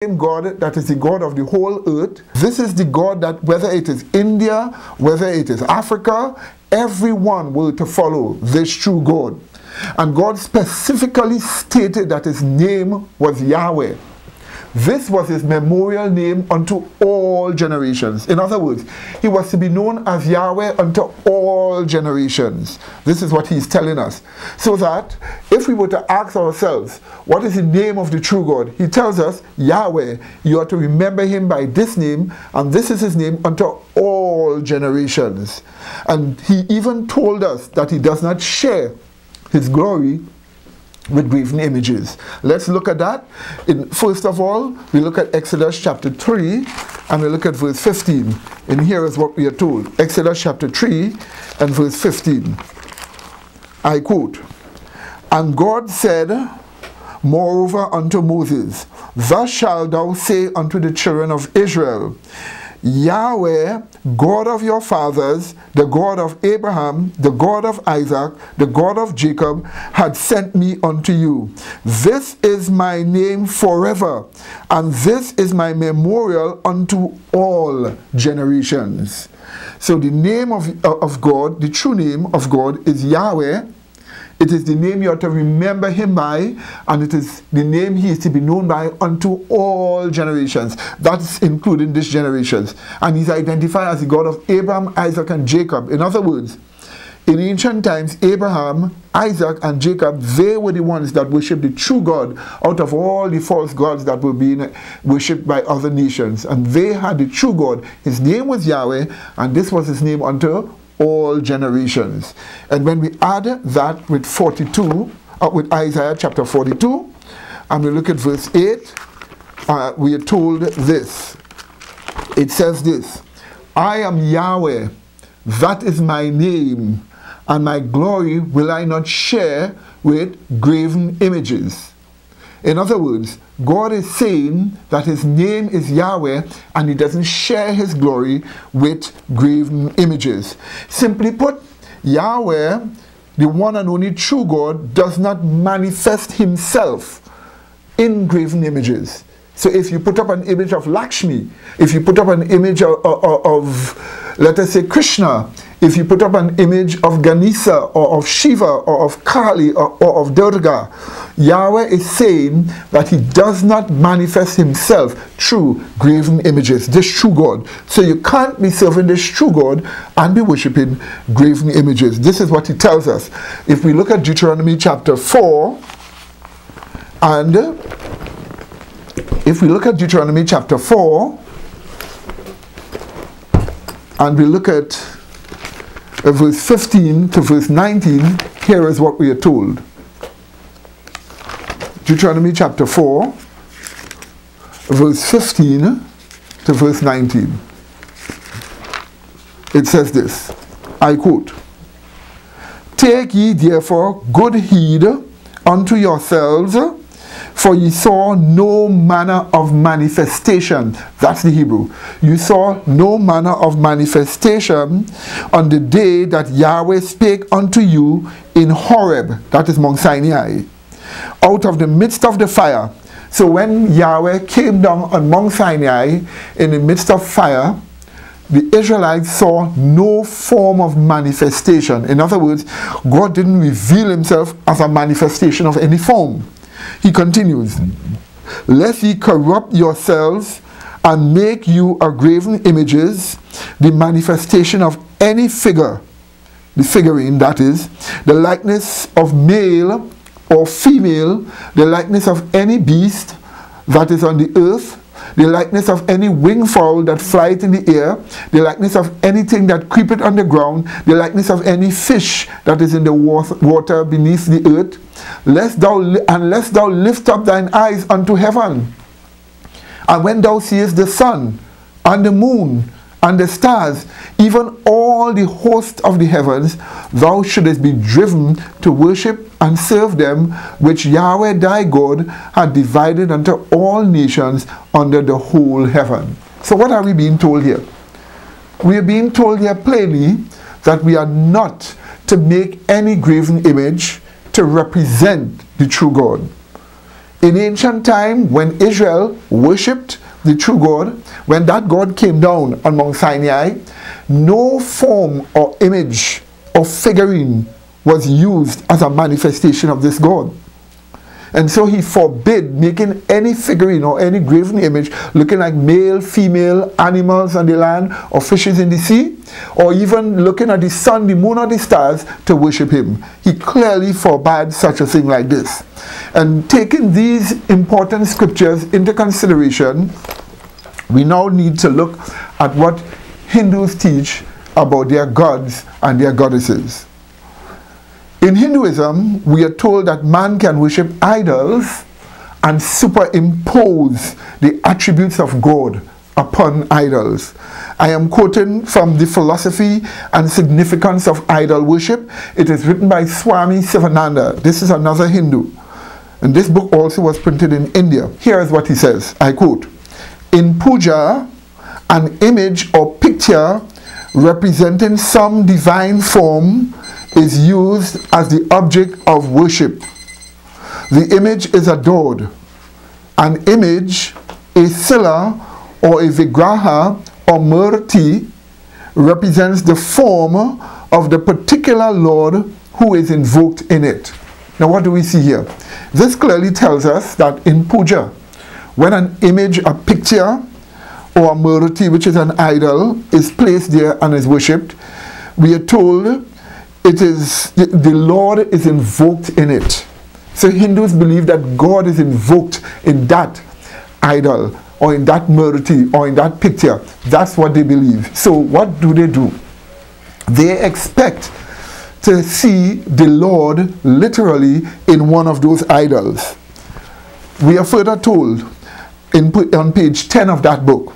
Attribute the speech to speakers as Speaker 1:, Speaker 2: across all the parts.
Speaker 1: same God that is the God of the whole earth. This is the God that whether it is India, whether it is Africa, everyone will to follow this true God. And God specifically stated that his name was Yahweh. This was his memorial name unto all generations. In other words, he was to be known as Yahweh unto all generations. This is what he's telling us. So that if we were to ask ourselves, what is the name of the true God? He tells us, Yahweh. You are to remember him by this name, and this is his name unto all generations. And he even told us that he does not share his glory with graven images. Let's look at that. First of all, we look at Exodus chapter 3 and we look at verse 15. And here is what we are told. Exodus chapter 3 and verse 15. I quote, "And God said, moreover unto Moses, thus shalt thou say unto the children of Israel, Yahweh, God of your fathers, the God of Abraham, the God of Isaac, the God of Jacob, had sent me unto you. This is my name forever, and this is my memorial unto all generations." So the name of God, the true name of God is Yahweh. It is the name you are to remember him by, and it is the name he is to be known by unto all generations. That's including this generations. And he's identified as the God of Abraham, Isaac, and Jacob. In other words, in ancient times, Abraham, Isaac, and Jacob, they were the ones that worshipped the true God out of all the false gods that were being worshipped by other nations. And they had the true God. His name was Yahweh, and this was his name unto all generations. And when we add that with 42, with Isaiah chapter 42, and we look at verse 8, we are told this. It says this, "I am Yahweh, that is my name, and my glory will I not share with graven images." In other words, God is saying that his name is Yahweh and he doesn't share his glory with graven images. Simply put, Yahweh, the one and only true God, does not manifest himself in graven images. So if you put up an image of Lakshmi, if you put up an image of let us say Krishna, if you put up an image of Ganesha or of Shiva or of Kali or of Durga, Yahweh is saying that he does not manifest himself through graven images, this true God. So you can't be serving this true God and be worshipping graven images. This is what he tells us. If we look at Deuteronomy chapter 4, and if we look at Deuteronomy chapter 4, and we look at verse 15 to verse 19, here is what we are told. Deuteronomy chapter 4, verse 15 to verse 19. It says this, I quote, "Take ye therefore good heed unto yourselves, for ye saw no manner of manifestation." That's the Hebrew. "You saw no manner of manifestation on the day that Yahweh spake unto you in Horeb," that is Mount Sinai, "out of the midst of the fire." So when Yahweh came down on Mount Sinai in the midst of fire, the Israelites saw no form of manifestation. In other words, God didn't reveal himself as a manifestation of any form. He continues, "Lest ye corrupt yourselves and make you a graven images, the manifestation of any figure," the figurine that is, "the likeness of male or female, the likeness of any beast that is on the earth, the likeness of any winged fowl that flieth in the air, the likeness of anything that creepeth on the ground, the likeness of any fish that is in the water beneath the earth, unless thou lift up thine eyes unto heaven, and when thou seest the sun and the moon and the stars, even all the host of the heavens, thou shouldest be driven to worship and serve them, which Yahweh thy God had divided unto all nations under the whole heaven." So what are we being told here? We are being told here plainly that we are not to make any graven image to represent the true God. In ancient time, when Israel worshipped the true God, when that God came down on Mount Sinai, no form or image or figurine was used as a manifestation of this God. And so he forbid making any figurine or any graven image looking like male, female, animals on the land or fishes in the sea, or even looking at the sun, the moon, or the stars to worship him. He clearly forbade such a thing like this. And taking these important scriptures into consideration, we now need to look at what Hindus teach about their gods and their goddesses. In Hinduism, we are told that man can worship idols and superimpose the attributes of God upon idols. I am quoting from The Philosophy and Significance of Idol Worship. It is written by Swami Sivananda. This is another Hindu. And this book also was printed in India. Here is what he says, I quote, "In puja, an image or picture representing some divine form is used as the object of worship. The image is adored. An image, a sila or a vigraha or murti, represents the form of the particular Lord who is invoked in it." Now what do we see here? This clearly tells us that in puja, when an image, a picture, or a murti, which is an idol, is placed there and is worshipped, we are told it is the Lord is invoked in it. So Hindus believe that God is invoked in that idol or in that murti or in that picture. That's what they believe. So what do? They expect to see the Lord literally in one of those idols. We are further told on page 10 of that book,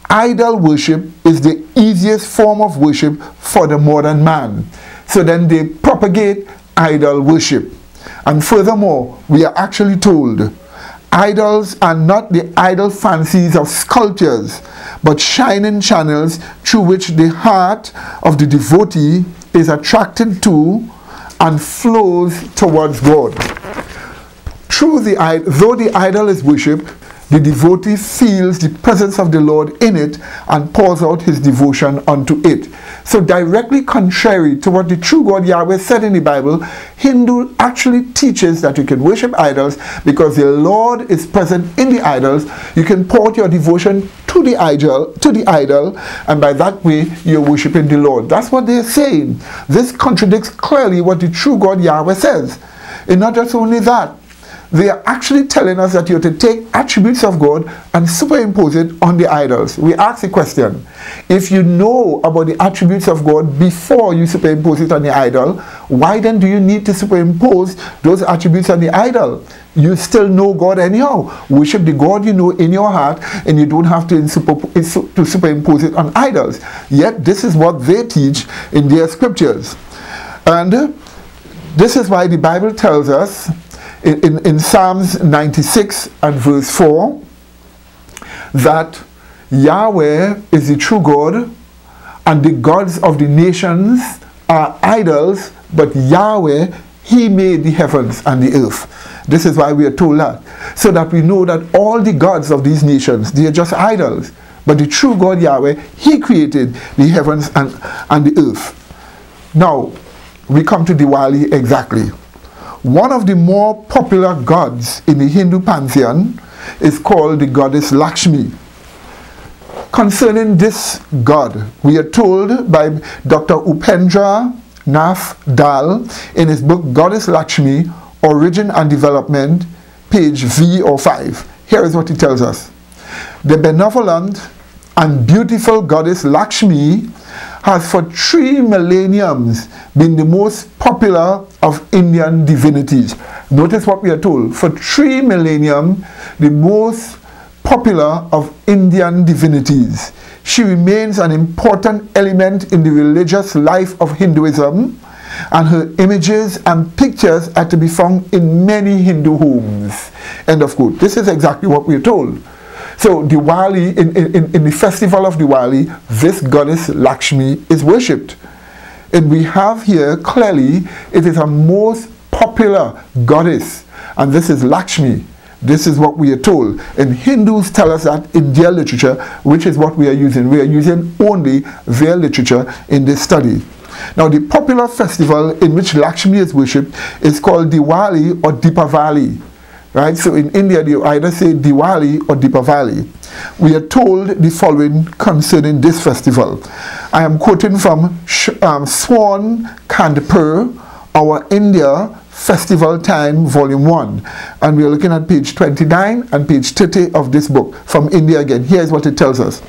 Speaker 1: idol worship is the easiest form of worship for the modern man. So then they propagate idol worship. And furthermore, we are actually told idols are not the idle fancies of sculptures, but shining channels through which the heart of the devotee is attracted to and flows towards God. Though the idol is worshipped, the devotee feels the presence of the Lord in it and pours out his devotion unto it. So directly contrary to what the true God Yahweh said in the Bible, Hindu actually teaches that you can worship idols because the Lord is present in the idols. You can pour out your devotion to the idol, and by that way you're worshiping the Lord. That's what they're saying. This contradicts clearly what the true God Yahweh says. And not just only that, they are actually telling us that you're to take attributes of God and superimpose it on the idols. We ask the question, if you know about the attributes of God before you superimpose it on the idol, why then do you need to superimpose those attributes on the idol? You still know God anyhow. Worship the God you know in your heart, and you don't have to superimpose it on idols. Yet this is what they teach in their scriptures. And this is why the Bible tells us in Psalms 96 and verse 4 that Yahweh is the true God and the gods of the nations are idols, but Yahweh, he made the heavens and the earth. This is why we are told that, so that we know that all the gods of these nations, they are just idols, but the true God Yahweh, he created the heavens and the earth. Now we come to Diwali exactly. One of the more popular gods in the Hindu pantheon is called the goddess Lakshmi. Concerning this god, we are told by Dr. Upendra Nath Dal in his book Goddess Lakshmi, Origin and Development, page V or 5. Here is what he tells us. The benevolent and beautiful goddess Lakshmi has for 3 millenniums been the most popular of Indian divinities. Notice what we are told. For 3 millennium, the most popular of Indian divinities. She remains an important element in the religious life of Hinduism, and her images and pictures are to be found in many Hindu homes. End of quote. This is exactly what we are told. So Diwali, in the festival of Diwali, this goddess Lakshmi is worshipped. And we have here clearly, it is a most popular goddess, and this is Lakshmi. This is what we are told. And Hindus tell us that in their literature, which is what we are using. We are using only their literature in this study. Now, the popular festival in which Lakshmi is worshipped is called Diwali or Deepavali. Right? So in India, they either say Diwali or Deepavali. We are told the following concerning this festival. I am quoting from Swan Kandpur, Our India Festival Time, Volume 1. And we are looking at page 29 and page 30 of this book from India again. Here's what it tells us.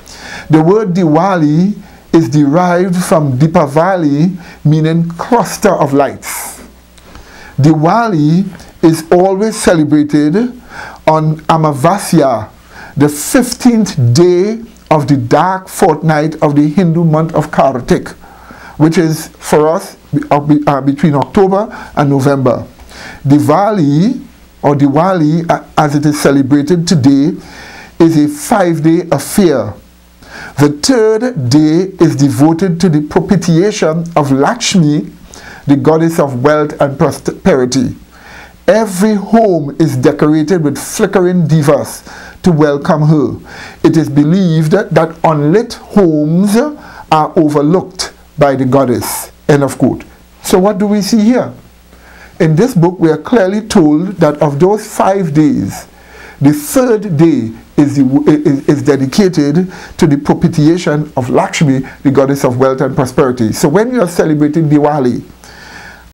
Speaker 1: The word Diwali is derived from Deepavali, meaning cluster of lights. Diwali is always celebrated on Amavasya, the 15th day of the dark fortnight of the Hindu month of Kartik, which is for us between October and November. Diwali, or Diwali as it is celebrated today, is a 5-day affair. The third day is devoted to the propitiation of Lakshmi, the goddess of wealth and prosperity. Every home is decorated with flickering divas to welcome her. It is believed that unlit homes are overlooked by the goddess. End of quote. So what do we see here? In this book, we are clearly told that of those 5 days, the third day is dedicated to the propitiation of Lakshmi, the goddess of wealth and prosperity. So when you are celebrating Diwali,